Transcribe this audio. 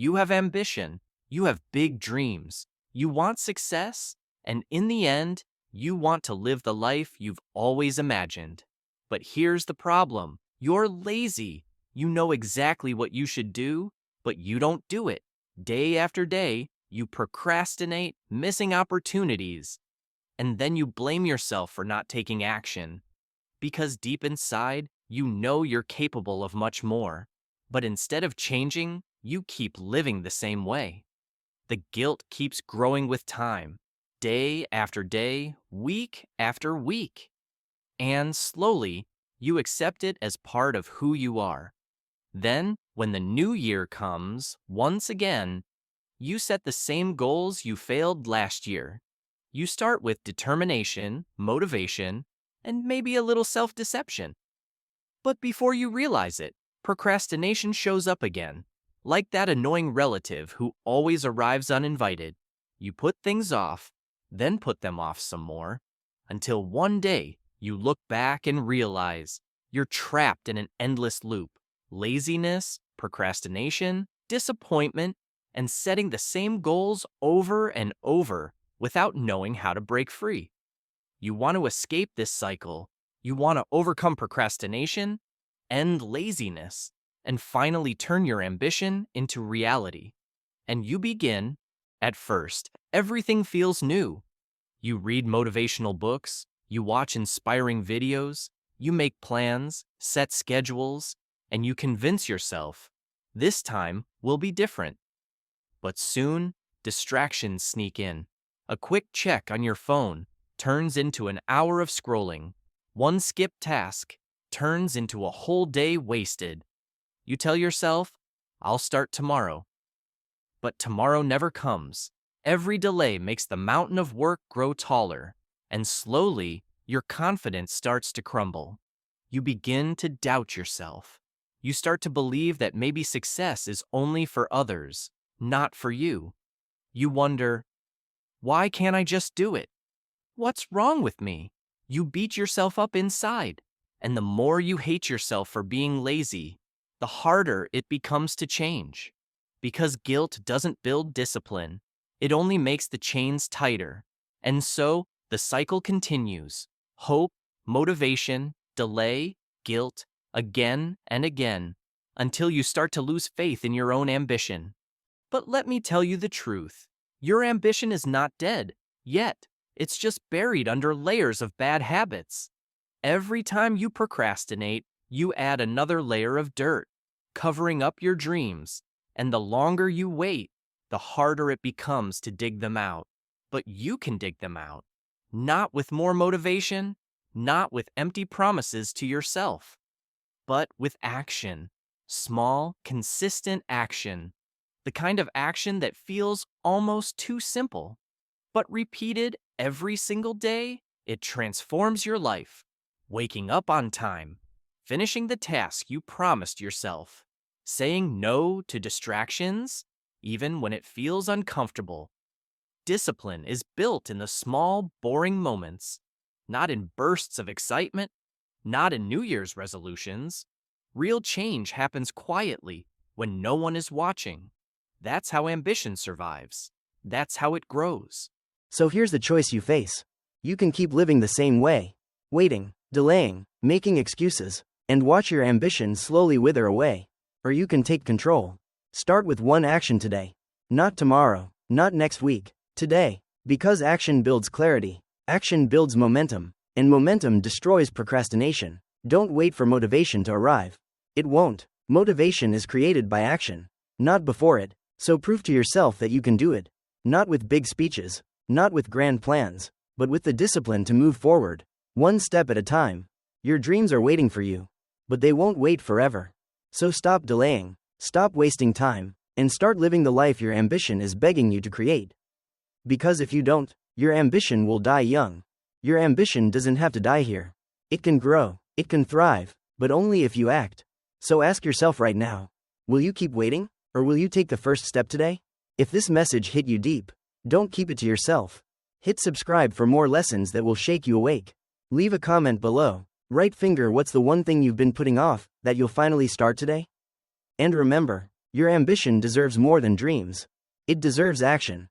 You have ambition. You have big dreams. You want success. And in the end, you want to live the life you've always imagined. But here's the problem. You're lazy. You know exactly what you should do, but you don't do it. Day after day, you procrastinate, missing opportunities, and then you blame yourself for not taking action. Because deep inside, you know you're capable of much more. But instead of changing, you keep living the same way. The guilt keeps growing with time, day after day, week after week. And slowly, you accept it as part of who you are. Then, when the new year comes, once again, you set the same goals you failed last year. You start with determination, motivation, and maybe a little self-deception. But before you realize it, procrastination shows up again. Like that annoying relative who always arrives uninvited. You put things off, then put them off some more, until one day you look back and realize you're trapped in an endless loop. Laziness, procrastination, disappointment, and setting the same goals over and over without knowing how to break free. You want to escape this cycle. You want to overcome procrastination, end laziness, and finally turn your ambition into reality. And you begin, at first, everything feels new. You read motivational books, you watch inspiring videos, you make plans, set schedules, and you convince yourself, this time will be different. But soon, distractions sneak in. A quick check on your phone turns into an hour of scrolling. One skipped task turns into a whole day wasted. You tell yourself, I'll start tomorrow. But tomorrow never comes. Every delay makes the mountain of work grow taller, and slowly, your confidence starts to crumble. You begin to doubt yourself. You start to believe that maybe success is only for others, not for you. You wonder, why can't I just do it? What's wrong with me? You beat yourself up inside, and the more you hate yourself for being lazy, the harder it becomes to change. Because guilt doesn't build discipline, it only makes the chains tighter. And so, the cycle continues. Hope, motivation, delay, guilt, again and again, until you start to lose faith in your own ambition. But let me tell you the truth. Your ambition is not dead, yet. It's just buried under layers of bad habits. Every time you procrastinate, you add another layer of dirt, covering up your dreams. And the longer you wait, the harder it becomes to dig them out. But you can dig them out. Not with more motivation, not with empty promises to yourself, but with action. Small, consistent action. The kind of action that feels almost too simple. But repeated every single day, it transforms your life. Waking up on time, finishing the task you promised yourself, saying no to distractions, even when it feels uncomfortable. Discipline is built in the small, boring moments, not in bursts of excitement, not in New Year's resolutions. Real change happens quietly when no one is watching. That's how ambition survives. That's how it grows. So here's the choice you face. You can keep living the same way, waiting, delaying, making excuses, and watch your ambition slowly wither away. Or you can take control. Start with one action today. Not tomorrow, not next week, today. Because action builds clarity, action builds momentum, and momentum destroys procrastination. Don't wait for motivation to arrive. It won't. Motivation is created by action, not before it. So prove to yourself that you can do it. Not with big speeches, not with grand plans, but with the discipline to move forward, one step at a time. Your dreams are waiting for you, but they won't wait forever. So stop delaying, stop wasting time, and start living the life your ambition is begging you to create. Because if you don't, your ambition will die young. Your ambition doesn't have to die here. It can grow, it can thrive, but only if you act. So ask yourself right now, will you keep waiting, or will you take the first step today? If this message hit you deep, don't keep it to yourself. Hit subscribe for more lessons that will shake you awake. Leave a comment below. Write finger what's the one thing you've been putting off that you'll finally start today? And remember, Your ambition deserves more than dreams. It deserves action.